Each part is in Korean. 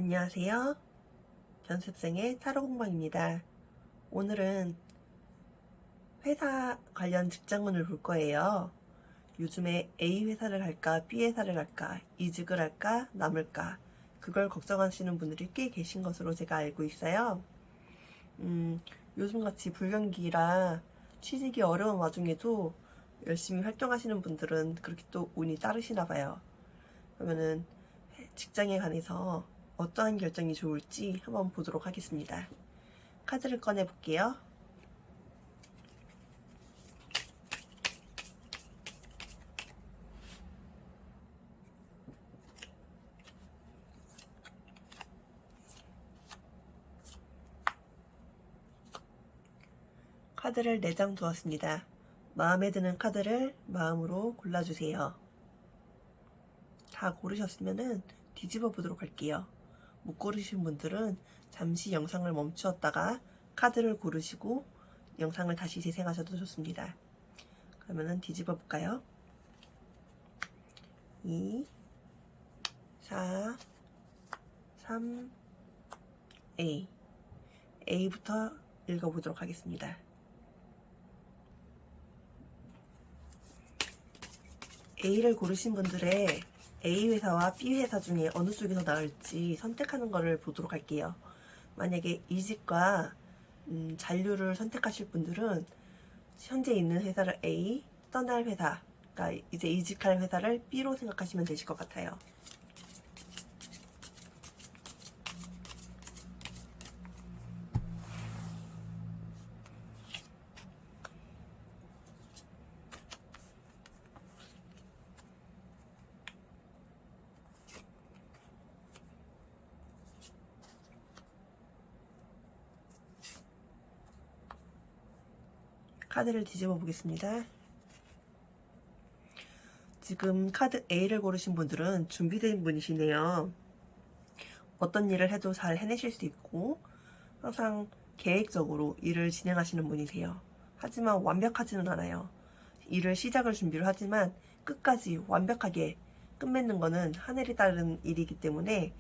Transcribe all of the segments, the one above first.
안녕하세요. 연습생의 타로 공방입니다. 오늘은 회사 관련 직장운을 볼 거예요. 요즘에 A 회사를 갈까, B 회사를 갈까, 이직을 할까, 남을까, 그걸 걱정하시는 분들이 꽤 계신 것으로 제가 알고 있어요. 요즘같이 불경기라 취직이 어려운 와중에도 열심히 활동하시는 분들은 그렇게 또 운이 따르시나 봐요. 그러면은 직장에 관해서 어떠한 결정이 좋을지 한번 보도록 하겠습니다. 카드를 꺼내 볼게요. 카드를 4장 두었습니다. 마음에 드는 카드를 마음으로 골라주세요. 다 고르셨으면 뒤집어 보도록 할게요. 못 고르신 분들은 잠시 영상을 멈추었다가 카드를 고르시고 영상을 다시 재생하셔도 좋습니다. 그러면 뒤집어 볼까요? 2, 4, 3, A. A부터 읽어보도록 하겠습니다. A를 고르신 분들의 A 회사와 B 회사 중에 어느 쪽이 더 나을지 선택하는 것을 보도록 할게요. 만약에 이직과 잔류를 선택하실 분들은 현재 있는 회사를 A, 떠날 회사, 그러니까 이제 이직할 회사를 B로 생각하시면 되실 것 같아요. 카드를 뒤집어 보겠습니다. 지금 카드 A를 고르신 분들은 준비된 분이시네요. 어떤 일을 해도 잘 해내실 수 있고 항상 계획적으로 일을 진행하시는 분이세요. 하지만 완벽하지는 않아요. 일을 시작을 준비를 하지만 끝까지 완벽하게 끝맺는 거는 하늘에 따른 일이기 때문에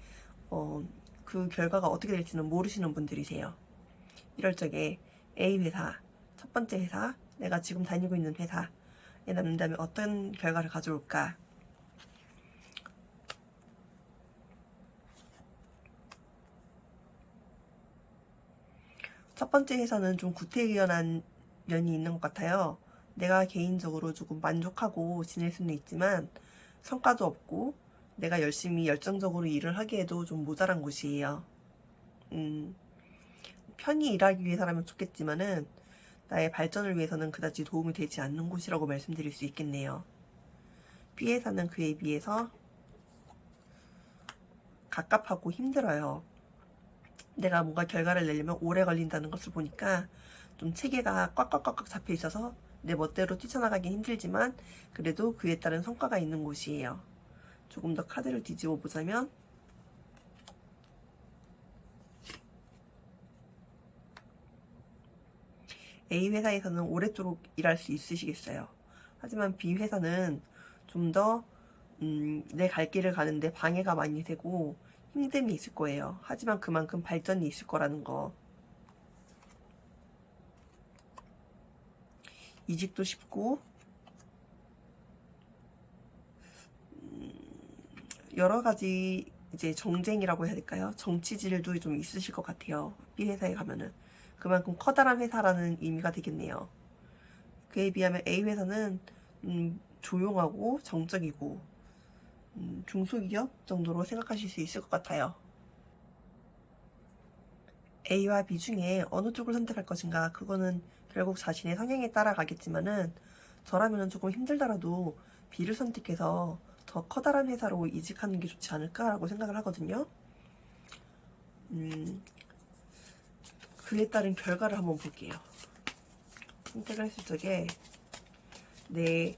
그 결과가 어떻게 될지는 모르시는 분들이세요. 이럴 적에 A 회사, 첫 번째 회사, 내가 지금 다니고 있는 회사에 남는다면 어떤 결과를 가져올까? 첫 번째 회사는 좀 구태의연한 면이 있는 것 같아요. 내가 개인적으로 조금 만족하고 지낼 수는 있지만 성과도 없고 내가 열심히 열정적으로 일을 하기에도 좀 모자란 곳이에요. 편히 일하기 위해서라면 좋겠지만은 나의 발전을 위해서는 그다지 도움이 되지 않는 곳이라고 말씀드릴 수 있겠네요. B회사는 그에 비해서 갑갑하고 힘들어요. 내가 뭔가 결과를 내려면 오래 걸린다는 것을 보니까 좀 체계가 꽉꽉꽉꽉 잡혀 있어서 내 멋대로 뛰쳐나가긴 힘들지만 그래도 그에 따른 성과가 있는 곳이에요. 조금 더 카드를 뒤집어 보자면 A 회사에서는 오랫도록 일할 수 있으시겠어요. 하지만 B 회사는 좀 더 내 갈 길을 가는데 방해가 많이 되고 힘듦이 있을 거예요. 하지만 그만큼 발전이 있을 거라는 거. 이직도 쉽고 여러 가지 이제 정쟁이라고 해야 될까요? 정치질도 좀 있으실 것 같아요. B 회사에 가면은 그만큼 커다란 회사라는 의미가 되겠네요. 그에 비하면 A 회사는 조용하고 정적이고 중소기업 정도로 생각하실 수 있을 것 같아요. A와 B 중에 어느 쪽을 선택할 것인가 그거는 결국 자신의 성향에 따라 가겠지만은 저라면 조금 힘들더라도 B를 선택해서 더 커다란 회사로 이직하는 게 좋지 않을까라고 생각을 하거든요. 그에 따른 결과를 한번 볼게요. 선택을 했을 적에 내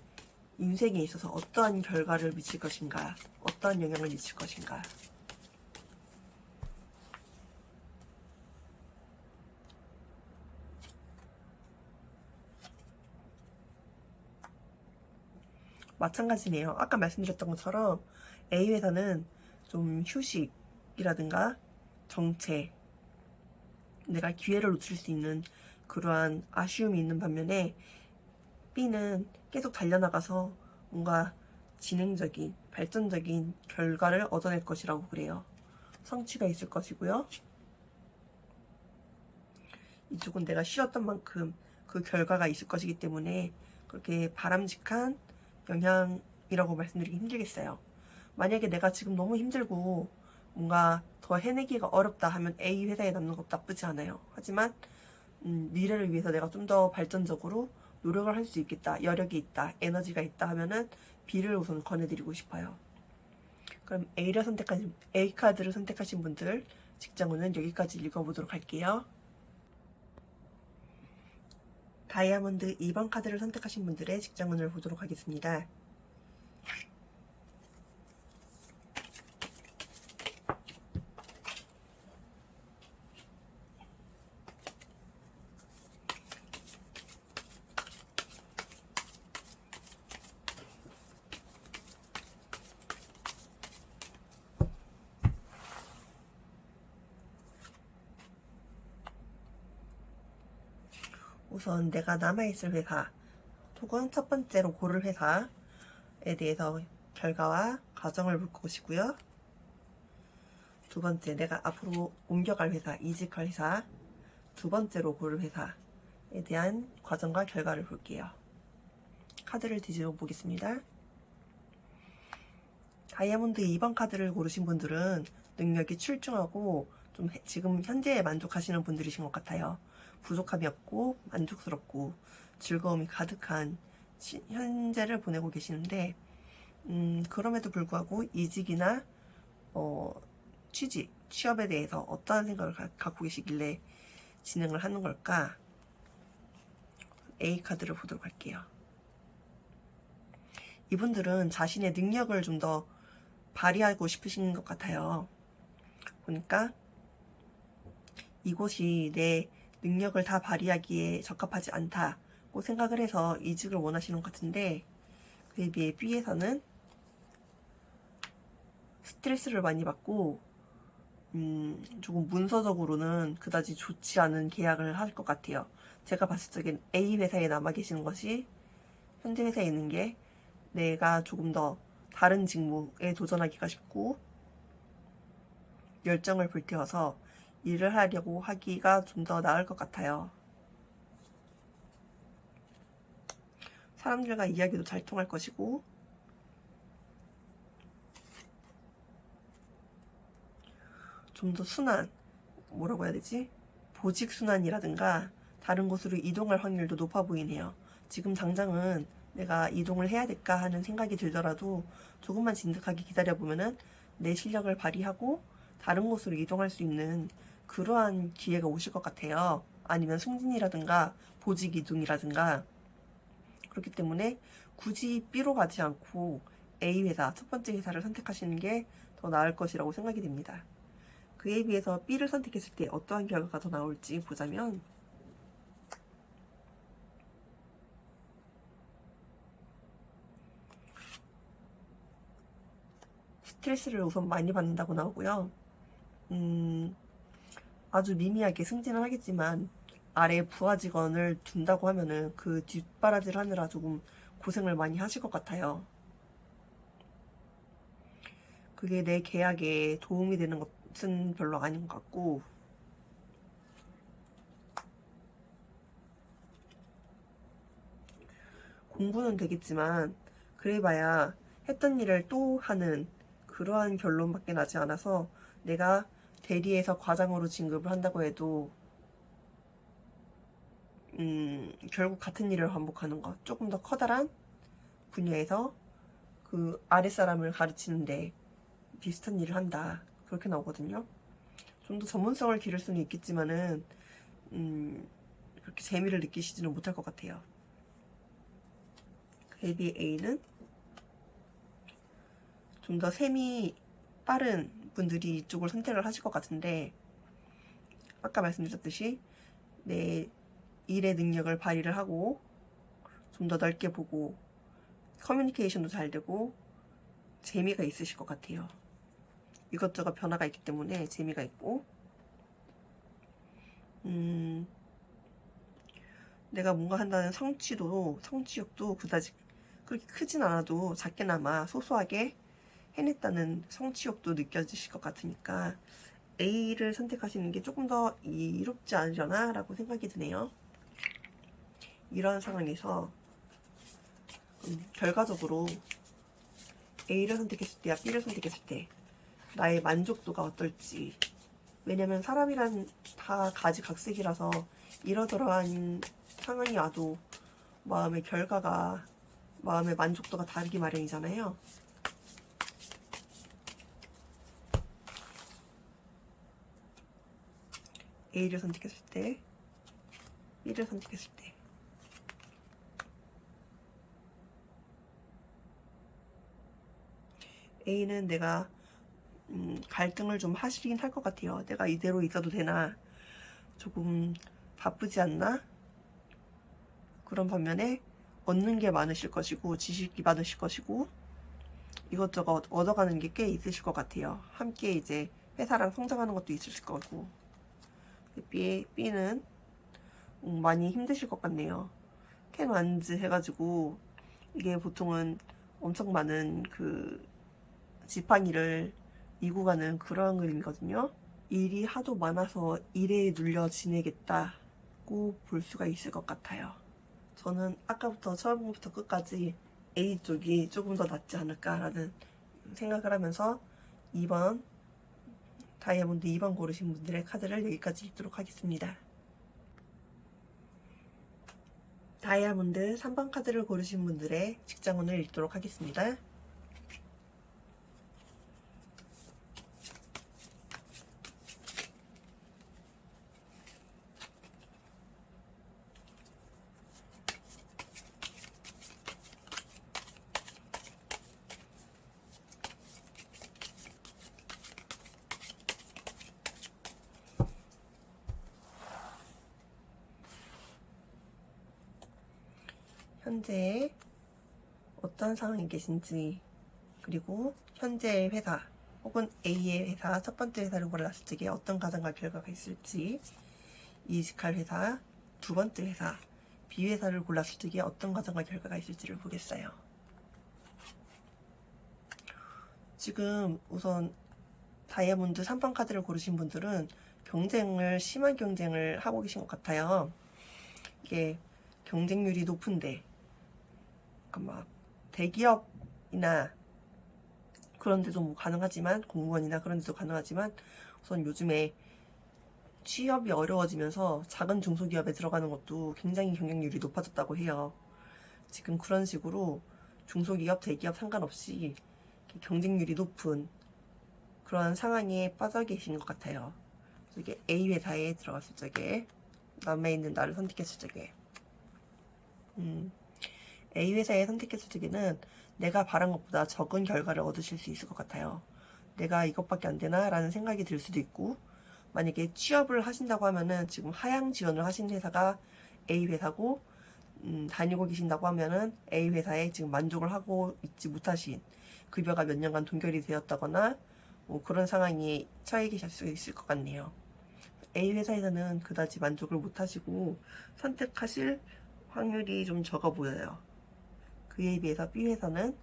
인생에 있어서 어떠한 결과를 미칠 것인가, 어떠한 영향을 미칠 것인가. 마찬가지네요. 아까 말씀드렸던 것처럼 A 회사는 좀 휴식, 부족이라든가 정체, 내가 기회를 놓칠 수 있는 그러한 아쉬움이 있는 반면에 B는 계속 달려나가서 뭔가 진행적인, 발전적인 결과를 얻어낼 것이라고 그래요. 성취가 있을 것이고요. 이쪽은 내가 쉬었던 만큼 그 결과가 있을 것이기 때문에 그렇게 바람직한 영향이라고 말씀드리기 힘들겠어요. 만약에 내가 지금 너무 힘들고 뭔가 더 해내기가 어렵다 하면 A 회사에 남는 것도 나쁘지 않아요. 하지만 미래를 위해서 내가 좀 더 발전적으로 노력을 할 수 있겠다, 여력이 있다, 에너지가 있다 하면은 B를 우선 권해드리고 싶어요. 그럼 A 카드를 선택하신 분들 직장운은 여기까지 읽어보도록 할게요. 다이아몬드 2번 카드를 선택하신 분들의 직장운을 보도록 하겠습니다. 우선 내가 남아있을 회사 혹은 첫 번째로 고를 회사에 대해서 결과와 과정을 볼 것이고요. 두 번째, 내가 앞으로 옮겨갈 회사, 이직할 회사, 두 번째로 고를 회사에 대한 과정과 결과를 볼게요. 카드를 뒤집어 보겠습니다. 다이아몬드 2번 카드를 고르신 분들은 능력이 출중하고 좀 지금 현재에 만족하시는 분들이신 것 같아요. 부족함이 없고 만족스럽고 즐거움이 가득한 현재를 보내고 계시는데 그럼에도 불구하고 이직이나 취업에 대해서 어떠한 생각을 갖고 계시길래 진행을 하는 걸까? A 카드를 보도록 할게요. 이분들은 자신의 능력을 좀 더 발휘하고 싶으신 것 같아요. 보니까 이곳이 내 능력을 다 발휘하기에 적합하지 않다고 생각을 해서 이직을 원하시는 것 같은데, 그에 비해 B에서는 스트레스를 많이 받고 조금 문서적으로는 그다지 좋지 않은 계약을 할 것 같아요. 제가 봤을 적엔 A 회사에 남아 계시는 것이 현재 회사에 있는 게 내가 조금 더 다른 직무에 도전하기가 쉽고 열정을 불태워서 일을 하려고 하기가 좀 더 나을 것 같아요. 사람들과 이야기도 잘 통할 것이고 좀 더 뭐라고 해야 되지? 보직 순환이라든가 다른 곳으로 이동할 확률도 높아 보이네요. 지금 당장은 내가 이동을 해야 될까 하는 생각이 들더라도 조금만 진득하게 기다려보면은 내 실력을 발휘하고 다른 곳으로 이동할 수 있는 그러한 기회가 오실 것 같아요. 아니면 승진이라든가 보직 이동이라든가. 그렇기 때문에 굳이 B로 가지 않고 A 회사, 첫 번째 회사를 선택하시는 게 더 나을 것이라고 생각이 됩니다. 그에 비해서 B를 선택했을 때 어떠한 결과가 더 나올지 보자면, 스트레스를 우선 많이 받는다고 나오고요. 아주 미미하게 승진을 하겠지만 아래 부하 직원을 둔다고 하면은 그 뒷바라지를 하느라 조금 고생을 많이 하실 것 같아요. 그게 내 계약에 도움이 되는 것은 별로 아닌 것 같고, 공부는 되겠지만 그래봐야 했던 일을 또 하는 그러한 결론밖에 나지 않아서 내가 대리에서 과장으로 진급을 한다고 해도 결국 같은 일을 반복하는 것, 조금 더 커다란 분야에서 그 아랫사람을 가르치는데 비슷한 일을 한다, 그렇게 나오거든요. 좀 더 전문성을 기를 수는 있겠지만은 그렇게 재미를 느끼시지는 못할 것 같아요. 그에 비해 A는 좀 더 셈이 빠른 분들이 이쪽을 선택을 하실 것 같은데, 아까 말씀드렸듯이 내 일의 능력을 발휘를 하고 좀 더 넓게 보고 커뮤니케이션도 잘 되고 재미가 있으실 것 같아요. 이것저것 변화가 있기 때문에 재미가 있고, 내가 뭔가 한다는 성취욕도 그다지 그렇게 크진 않아도 작게나마 소소하게 해냈다는 성취욕도 느껴지실 것 같으니까 A를 선택하시는 게 조금 더 이롭지 않으려나 라고 생각이 드네요. 이런 상황에서 결과적으로 A를 선택했을 때와 B를 선택했을 때 나의 만족도가 어떨지. 왜냐면 사람이란 다 가지각색이라서 이러저러한 상황이 와도 마음의 만족도가 다르기 마련이잖아요. A를 선택했을 때, B를 선택했을 때. A는 내가 갈등을 좀 하시긴 할 것 같아요. 내가 이대로 있어도 되나? 조금 바쁘지 않나? 그런 반면에 얻는 게 많으실 것이고 지식이 많으실 것이고 이것저것 얻어가는 게 꽤 있으실 것 같아요. 함께 이제 회사랑 성장하는 것도 있으실 거고. B는 많이 힘드실 것 같네요. 캔 완즈 해가지고 이게 보통은 엄청 많은 그 지팡이를 이고 가는 그런 그림이거든요. 일이 하도 많아서 일에 눌려 지내겠다고 볼 수가 있을 것 같아요. 저는 아까부터 처음부터 끝까지 A 쪽이 조금 더 낫지 않을까라는 생각을 하면서 2번 다이아몬드 2번 고르신 분들의 카드를 여기까지 읽도록 하겠습니다. 다이아몬드 3번 카드를 고르신 분들의 직장운을 읽도록 하겠습니다. 현재 어떤 상황에 계신지, 그리고 현재의 회사 혹은 A의 회사, 첫 번째 회사를 골랐을 적에 어떤 가정과 결과가 있을지, 이직할 회사, 두 번째 회사, B 회사를 골랐을 적에 어떤 가정과 결과가 있을지를 보겠어요. 지금 우선 다이아몬드 3번 카드를 고르신 분들은 심한 경쟁을 하고 계신 것 같아요. 이게 경쟁률이 높은데, 막 대기업이나 그런 데도 뭐 가능하지만, 공무원이나 그런 데도 가능하지만, 우선 요즘에 취업이 어려워지면서 작은 중소기업에 들어가는 것도 굉장히 경쟁률이 높아졌다고 해요. 지금 그런 식으로 중소기업, 대기업 상관없이 경쟁률이 높은 그런 상황에 빠져 계신 것 같아요. 이게 A 회사에 들어갔을 적에, 남에 있는 나를 선택했을 적에, A 회사에 선택했을 적에는 내가 바란 것보다 적은 결과를 얻으실 수 있을 것 같아요. 내가 이것밖에 안 되나? 라는 생각이 들 수도 있고, 만약에 취업을 하신다고 하면은 지금 하향 지원을 하신 회사가 A 회사고, 다니고 계신다고 하면은 A 회사에 지금 만족을 하고 있지 못하신, 급여가 몇 년간 동결이 되었다거나 뭐 그런 상황에 처해 계실 수 있을 것 같네요. A 회사에서는 그다지 만족을 못하시고 선택하실 확률이 좀 적어 보여요. 그에 비해서 B 회사는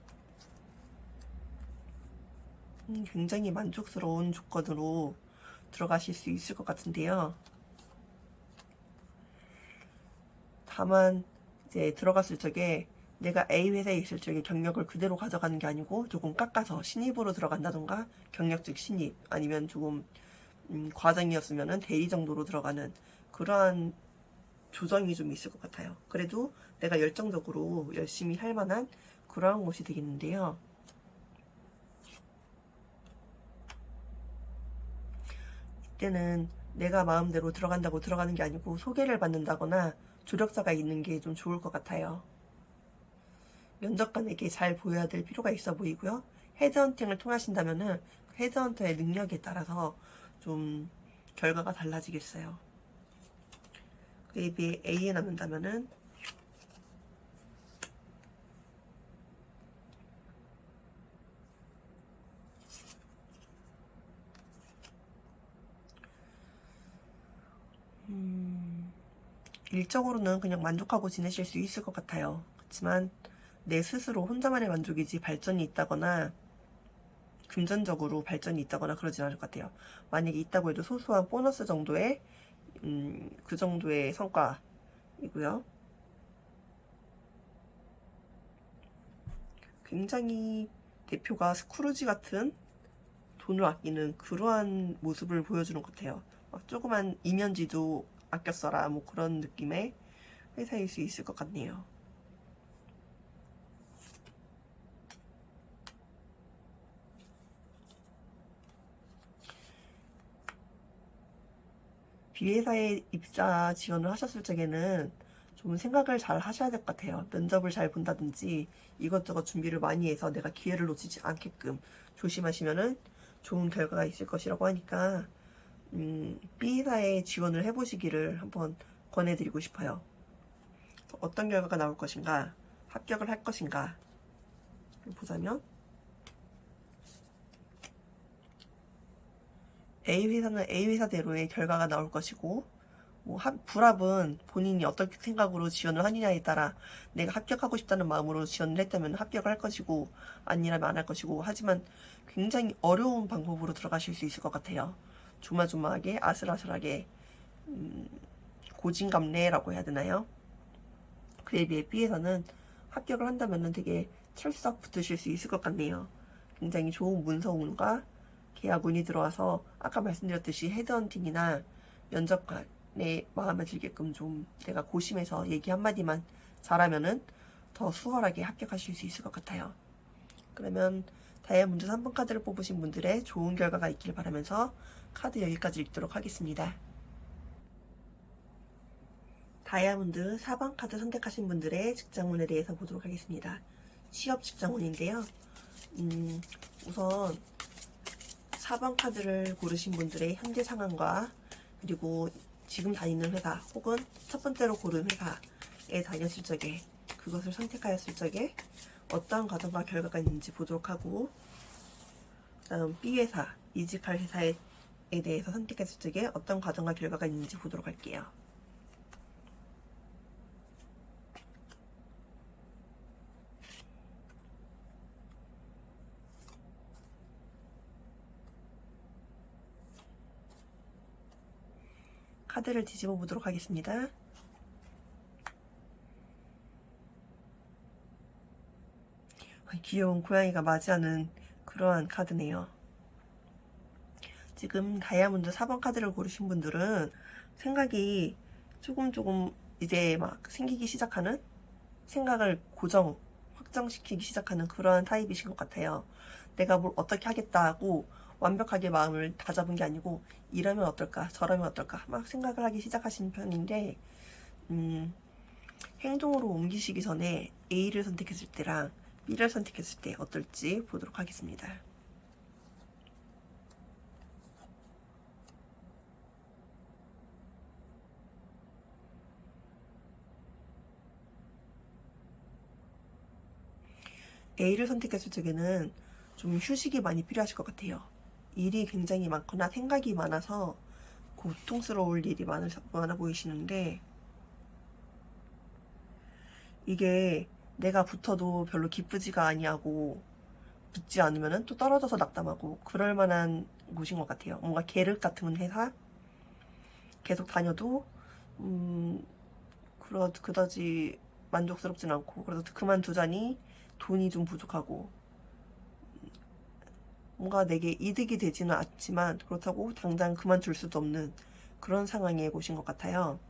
굉장히 만족스러운 조건으로 들어가실 수 있을 것 같은데요. 다만 이제 들어갔을 적에 내가 A 회사에 있을 적에 경력을 그대로 가져가는 게 아니고 조금 깎아서 신입으로 들어간다던가, 경력직 신입 아니면 조금 과장이었으면은 대리 정도로 들어가는 그러한 조정이 좀 있을 것 같아요. 그래도 내가 열정적으로 열심히 할 만한 그러한 곳이 되겠는데요. 이때는 내가 마음대로 들어간다고 들어가는 게 아니고 소개를 받는다거나 조력자가 있는 게 좀 좋을 것 같아요. 면접관에게 잘 보여야 될 필요가 있어 보이고요. 헤드헌팅을 통하신다면은 헤드헌터의 능력에 따라서 좀 결과가 달라지겠어요. 그에 비해 A에 남는다면은 일적으로는 그냥 만족하고 지내실 수 있을 것 같아요. 그렇지만 내 스스로 혼자만의 만족이지 발전이 있다거나 금전적으로 발전이 있다거나 그러진 않을 것 같아요. 만약에 있다고 해도 소소한 보너스 정도의 그 정도의 성과이고요. 굉장히 대표가 스크루지 같은 돈을 아끼는 그러한 모습을 보여주는 것 같아요. 막 조그만 이면지도 아껴 써라 뭐 그런 느낌의 회사일 수 있을 것 같네요. B회사에 입사 지원을 하셨을 적에는 좀 생각을 잘 하셔야 될 것 같아요. 면접을 잘 본다든지 이것저것 준비를 많이 해서 내가 기회를 놓치지 않게끔 조심하시면은 좋은 결과가 있을 것이라고 하니까 B회사에 지원을 해보시기를 한번 권해드리고 싶어요. 어떤 결과가 나올 것인가, 합격을 할 것인가 보자면 A회사는 A회사대로의 결과가 나올 것이고 뭐 불합은 본인이 어떤 생각으로 지원을 하느냐에 따라 내가 합격하고 싶다는 마음으로 지원을 했다면 합격을 할 것이고 아니라면 안 할 것이고 하지만 굉장히 어려운 방법으로 들어가실 수 있을 것 같아요. 조마조마하게 아슬아슬하게 고진감래라고 해야 되나요? 그에 비해 B에서는 합격을 한다면 되게 철썩 붙으실 수 있을 것 같네요. 굉장히 좋은 문서운과 계약운이 들어와서 아까 말씀드렸듯이 헤드헌팅이나 면접관의 마음에 들게끔 좀 내가 고심해서 얘기 한마디만 잘하면은 더 수월하게 합격하실 수 있을 것 같아요. 그러면 다이아몬드 3번 카드를 뽑으신 분들의 좋은 결과가 있길 바라면서 카드 여기까지 읽도록 하겠습니다. 다이아몬드 4번 카드 선택하신 분들의 직장운에 대해서 보도록 하겠습니다. 취업 직장운인데요. 우선 4번 카드를 고르신 분들의 현재 상황과 그리고 지금 다니는 회사 혹은 첫 번째로 고른 회사에 다녔을 적에 그것을 선택하였을 적에 어떠한 과정과 결과가 있는지 보도록 하고 다음 B회사, 이직할 회사에 대해서 선택했을 적에 어떤 과정과 결과가 있는지 보도록 할게요. 카드를 뒤집어 보도록 하겠습니다. 귀여운 고양이가 맞이하는 그러한 카드네요. 지금 다이아몬드 4번 카드를 고르신 분들은 생각이 조금 이제 막 생기기 시작하는 생각을 확정시키기 시작하는 그러한 타입이신 것 같아요. 내가 뭘 어떻게 하겠다 하고 완벽하게 마음을 다잡은 게 아니고 이러면 어떨까 저러면 어떨까 막 생각을 하기 시작하신 편인데 행동으로 옮기시기 전에 A를 선택했을 때랑 B를 선택했을 때 어떨지 보도록 하겠습니다. A를 선택했을 적에는 좀 휴식이 많이 필요하실 것 같아요. 일이 굉장히 많거나 생각이 많아서 고통스러울 일이 많아 보이시는데 이게 내가 붙어도 별로 기쁘지가 아니하고 붙지 않으면 또 떨어져서 낙담하고 그럴 만한 곳인 것 같아요. 뭔가 계륵 같은 회사 계속 다녀도 그다지 만족스럽진 않고 그래서 그만두자니 돈이 좀 부족하고 뭔가 내게 이득이 되지는 않지만 그렇다고 당장 그만둘 수도 없는 그런 상황에 오신 것 같아요.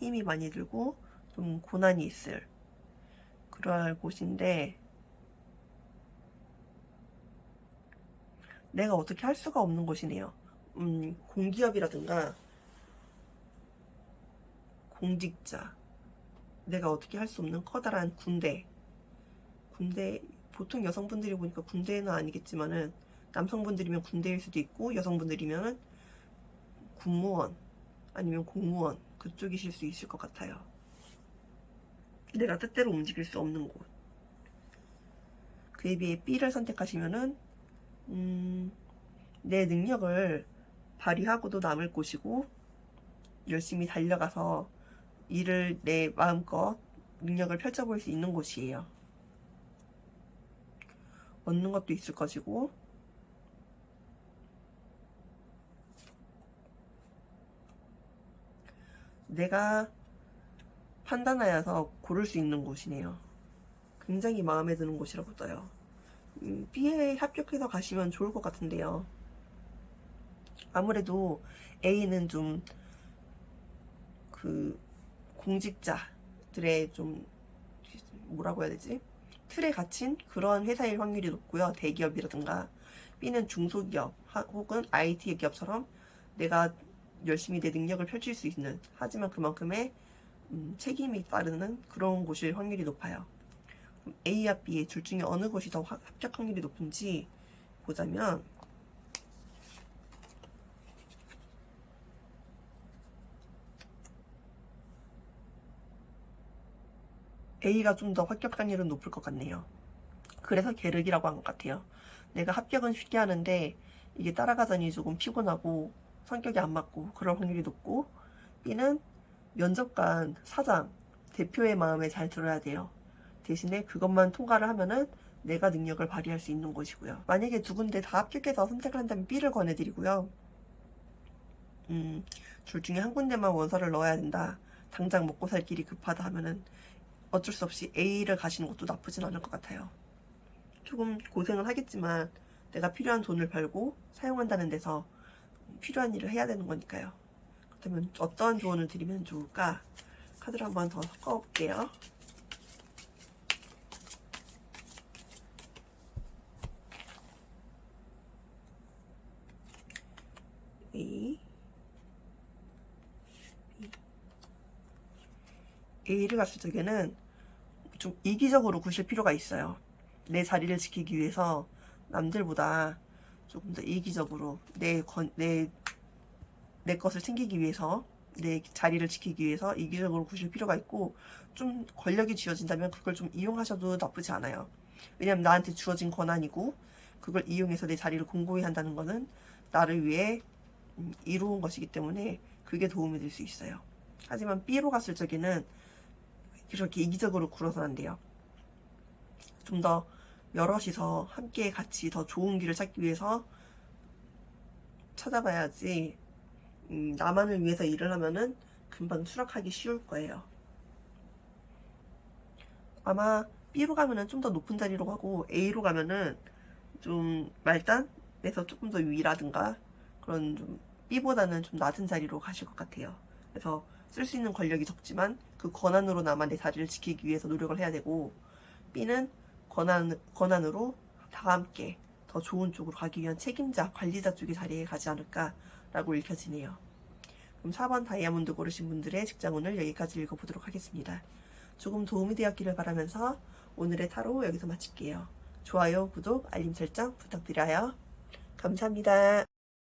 힘이 많이 들고 좀 고난이 있을 그럴 곳인데 내가 어떻게 할 수가 없는 곳이네요. 공기업이라든가 공직자 내가 어떻게 할 수 없는 커다란 군대 보통 여성분들이 보니까 군대는 아니겠지만은 남성분들이면 군대일 수도 있고 여성분들이면 군무원 아니면 공무원 그쪽이실 수 있을 것 같아요. 내가 뜻대로 움직일 수 없는 곳. 그에 비해 B를 선택하시면은 내 능력을 발휘하고도 남을 곳이고 열심히 달려가서 일을 내 마음껏 능력을 펼쳐볼 수 있는 곳이에요. 얻는 것도 있을 것이고 내가 판단하여서 고를 수 있는 곳이네요. 굉장히 마음에 드는 곳이라고 떠요. B에 합격해서 가시면 좋을 것 같은데요. 아무래도 A는 좀 그 공직자들의 좀 뭐라고 해야 되지? 틀에 갇힌 그런 회사일 확률이 높고요. 대기업이라든가. B는 중소기업 혹은 IT 기업처럼 내가 열심히 내 능력을 펼칠 수 있는, 하지만 그만큼의 책임이 따르는 그런 곳일 확률이 높아요. 그럼 A와 B 둘 중에 어느 곳이 더 합격 확률이 높은지 보자면 A가 좀 더 합격 확률은 높을 것 같네요. 그래서 계륵이라고 한 것 같아요. 내가 합격은 쉽게 하는데 이게 따라가자니 조금 피곤하고 성격이 안 맞고 그럴 확률이 높고, B는 면접관, 사장, 대표의 마음에 잘 들어야 돼요. 대신에 그것만 통과를 하면은 내가 능력을 발휘할 수 있는 곳이고요. 만약에 두 군데 다 합격해서 선택을 한다면 B를 권해드리고요. 둘 중에 한 군데만 원서를 넣어야 된다, 당장 먹고 살 길이 급하다 하면은 어쩔 수 없이 A를 가시는 것도 나쁘진 않을 것 같아요. 조금 고생은 하겠지만 내가 필요한 돈을 벌고 사용한다는 데서 필요한 일을 해야 되는 거니까요. 그렇다면 어떤 조언을 드리면 좋을까? 카드를 한번 더 섞어볼게요. A, B. A를 갔을 적에는 좀 이기적으로 구실 필요가 있어요. 내 자리를 지키기 위해서 남들보다 조금 더 이기적으로 내 것을 챙기기 위해서, 내 자리를 지키기 위해서 이기적으로 구실 필요가 있고, 좀 권력이 쥐어진다면 그걸 좀 이용하셔도 나쁘지 않아요. 왜냐면 나한테 주어진 권한이고 그걸 이용해서 내 자리를 공고히 한다는 거는 나를 위해 이루은 것이기 때문에 그게 도움이 될 수 있어요. 하지만 B로 갔을 적에는 그렇게 이기적으로 굴어서는 안 돼요. 좀 더 여럿이서 함께 같이 더 좋은 길을 찾기 위해서 찾아봐야지, 나만을 위해서 일을 하면은 금방 추락하기 쉬울 거예요. 아마 B로 가면은 좀 더 높은 자리로 가고 A로 가면은 좀 말단에서 조금 더 위라든가 그런 좀 B보다는 좀 낮은 자리로 가실 것 같아요. 그래서 쓸 수 있는 권력이 적지만 그 권한으로나마 내 자리를 지키기 위해서 노력을 해야 되고, B는 권한으로 다 함께 더 좋은 쪽으로 가기 위한 책임자, 관리자 쪽의 자리에 가지 않을까라고 읽혀지네요. 그럼 4번 다이아몬드 고르신 분들의 직장운을 여기까지 읽어보도록 하겠습니다. 조금 도움이 되었기를 바라면서 오늘의 타로 여기서 마칠게요. 좋아요, 구독, 알림 설정 부탁드려요. 감사합니다.